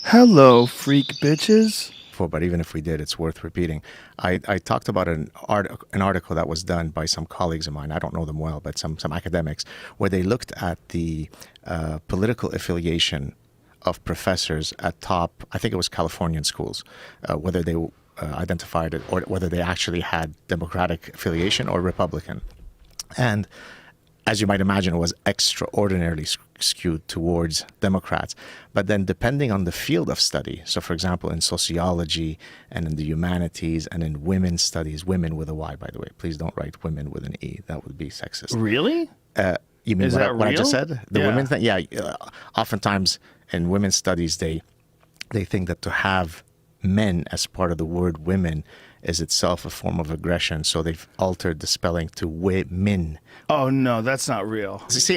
Hello, freak bitches. But even if we did, it's worth repeating. I talked about an article that was done by some colleagues of mine. I don't know them well, but some academics, where they looked at the political affiliation of professors at top, I think it was Californian schools, whether they identified it or whether they actually had Democratic affiliation or Republican. And as you might imagine, it was extraordinarily skewed towards Democrats. But then depending on the field of study, so for example, in sociology and in the humanities and in women's studies, women with a Y, by the way, please don't write women with an E. That would be sexist. Really? You mean Is what, that what I just real? said? The Yeah. women thing? Yeah. Oftentimes in women's studies, they think that to have men as part of the word women is itself a form of aggression. So they've altered the spelling to women. Oh, no, that's not real. See,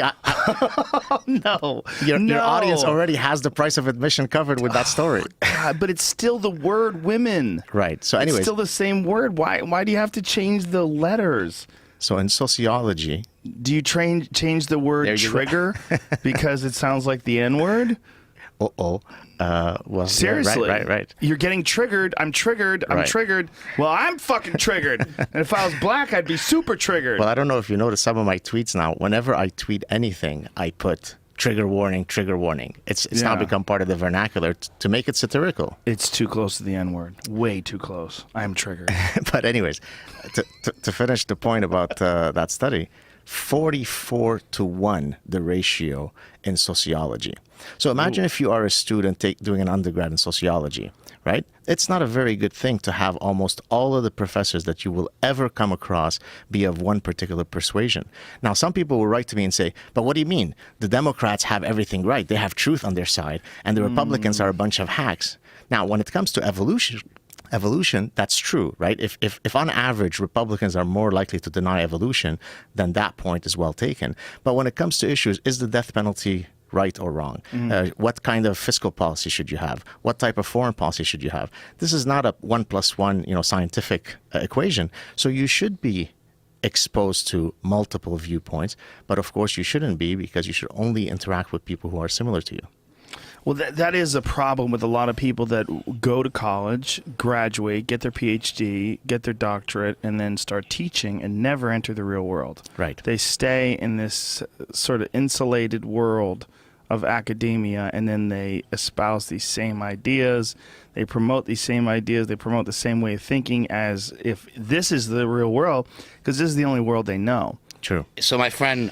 No. your audience already has the price of admission covered with that story. God, but it's still the word women. Right. So It's anyways, still the same word. Why do you have to change the letters? so in sociology, Do you change the There word you go. trigger because it sounds like the N-word? well, yeah, Seriously. right. You're getting triggered. I'm triggered. I'm Right. triggered. Well, I'm fucking triggered. And if I was black, I'd be super triggered. Well, I don't know if you noticed some of my tweets now. Whenever I tweet anything, I put trigger warning, trigger warning. It's now Yeah. become part of the vernacular to make it satirical. It's too close to the N-word. Way too close. I'm triggered. But anyways, to finish the point about that study, 44-1 the ratio in sociology. So imagine if you are a student doing an undergrad in sociology, right? It's not a very good thing to have almost all of the professors that you will ever come across be of one particular persuasion. Now, some people will write to me and say, but what do you mean? The Democrats have everything right. They have truth on their side, and the Republicans are a bunch of hacks. Now, when it comes to evolution, that's true, right? If on average Republicans are more likely to deny evolution, then that point is well taken. But when it comes to issues, is the death penalty right or wrong? What kind of fiscal policy should you have? What type of foreign policy should you have? This is not a 1+1, scientific equation. So you should be exposed to multiple viewpoints, but of course you shouldn't be, because you should only interact with people who are similar to you. Well, that is a problem with a lot of people that go to college, graduate, get their PhD, get their doctorate, and then start teaching and never enter the real world. Right. They stay in this sort of insulated world of academia, and then they espouse these same ideas. They promote these same ideas. They promote the same way of thinking as if this is the real world, because this is the only world they know. True. So my friend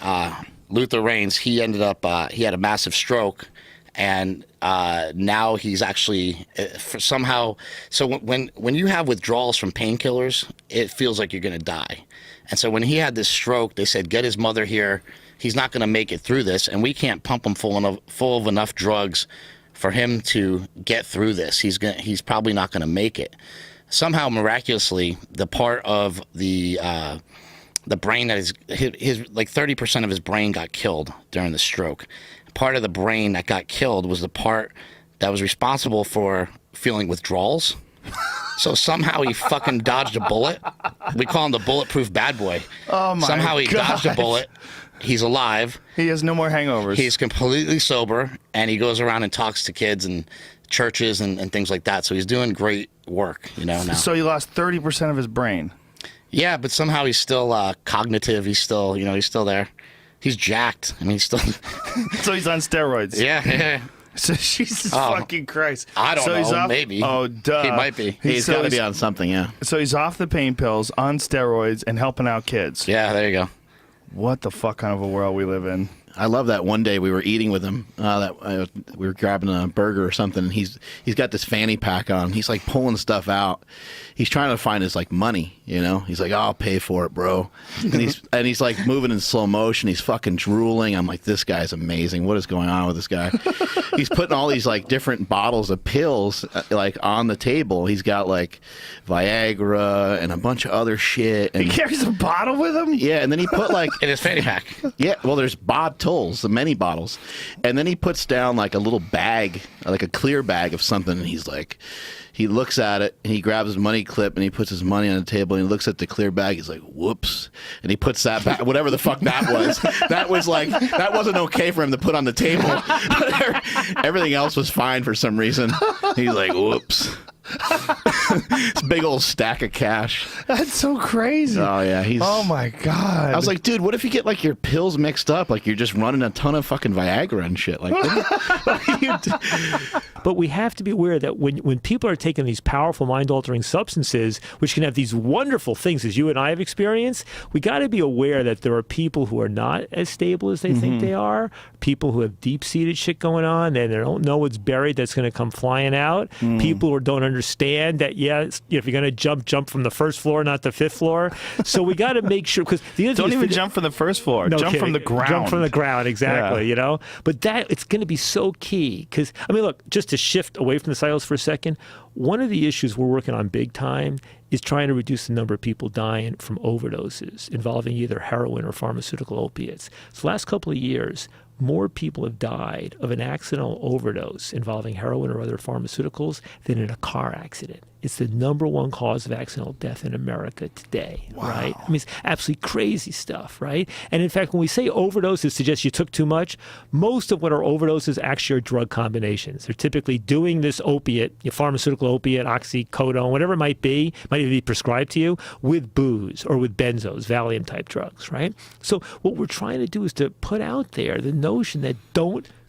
Luther Reigns, he ended up he had a massive stroke, and now he's actually for somehow. So when you have withdrawals from painkillers, it feels like you're going to die. And so when he had this stroke, they said, get his mother here. He's not going to make it through this, and we can't pump him full of enough drugs for him to get through this. He's probably not going to make it. Somehow, miraculously, the part of the brain that is his like 30% of his brain got killed during the stroke. Part of the brain that got killed was the part that was responsible for feeling withdrawals. So somehow he fucking dodged a bullet. We call him the bulletproof bad boy. Oh my Somehow he God. dodged a bullet. He's alive. He has no more hangovers. He's completely sober, and he goes around and talks to kids and churches and things like that. So he's doing great work, now. So he lost 30% of his brain. Yeah, but somehow he's still cognitive. He's still, he's still there. He's jacked. I mean, he's still. So he's on steroids. Yeah. So Jesus Oh, fucking Christ. I don't So he's know. off, Maybe. Oh, duh. He might be. He's so got to be on something, yeah. So he's off the pain pills, on steroids, and helping out kids. Yeah, there you go. What the fuck kind of a world we live in? I love that one day we were eating with him. We were grabbing a burger or something. And he's got this fanny pack on. He's like pulling stuff out. He's trying to find his like money. He's like, I'll pay for it, bro. And he's like moving in slow motion. He's fucking drooling. I'm like, this guy's amazing. What is going on with this guy? He's putting all these like different bottles of pills like on the table. He's got like Viagra and a bunch of other shit. He And carries a bottle with him? yeah, and then he put like In his fanny pack. yeah, well, there's bottles, the many bottles. And then he puts down like a little bag, like a clear bag of something, and he's like, he looks at it, and he grabs his money clip, and he puts his money on the table, and he looks at the clear bag, he's like, whoops. And he puts that back, whatever the fuck that was. That was like, that wasn't okay for him to put on the table. Everything else was fine for some reason. He's like, whoops. This big old stack of cash. That's so crazy. Oh yeah, Oh my god. I was like, dude, what if you get like your pills mixed up? Like you're just running a ton of fucking Viagra and shit. Like, what do you do? But we have to be aware that when people are taking these powerful mind-altering substances, which can have these wonderful things, as you and I have experienced, we got to be aware that there are people who are not as stable as they think they are, people who have deep-seated shit going on, and they don't know what's buried that's going to come flying out, people who don't understand that, if you're going to jump from the first floor, not the fifth floor. So we got to make sure, because the other thing don't is even jump from the first floor. No Jump kidding. from the ground. Jump from the ground, exactly, Yeah. But that, it's going to be so key. Because, I mean, look, just to shift away from the psychedelics for a second, one of the issues we're working on big time is trying to reduce the number of people dying from overdoses involving either heroin or pharmaceutical opiates. So the last couple of years, more people have died of an accidental overdose involving heroin or other pharmaceuticals than in a car accident. It's the number one cause of accidental death in America today, right? I mean, it's absolutely crazy stuff, right? And in fact, when we say overdose, it suggests you took too much. Most of what are overdoses actually are drug combinations. They're typically doing this opiate, pharmaceutical opiate, oxycodone, whatever it might even be prescribed to you, with booze or with benzos, Valium-type drugs, right? So what we're trying to do is to put out there the notion that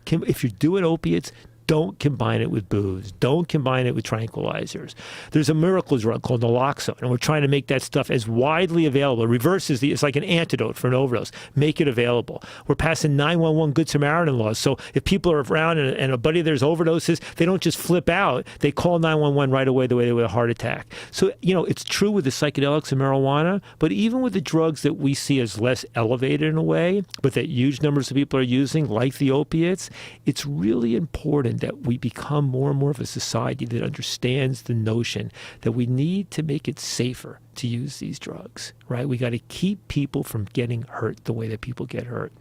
if you're doing opiates, don't combine it with booze. Don't combine it with tranquilizers. There's a miracle drug called naloxone, and we're trying to make that stuff as widely available. It reverses it's like an antidote for an overdose. Make it available. We're passing 911 Good Samaritan laws. So if people are around and a buddy of theirs overdoses, they don't just flip out. They call 911 right away the way they would a heart attack. So, it's true with the psychedelics and marijuana, but even with the drugs that we see as less elevated in a way, but that huge numbers of people are using, like the opiates, it's really important that we become more and more of a society that understands the notion that we need to make it safer to use these drugs, right? We got to keep people from getting hurt the way that people get hurt.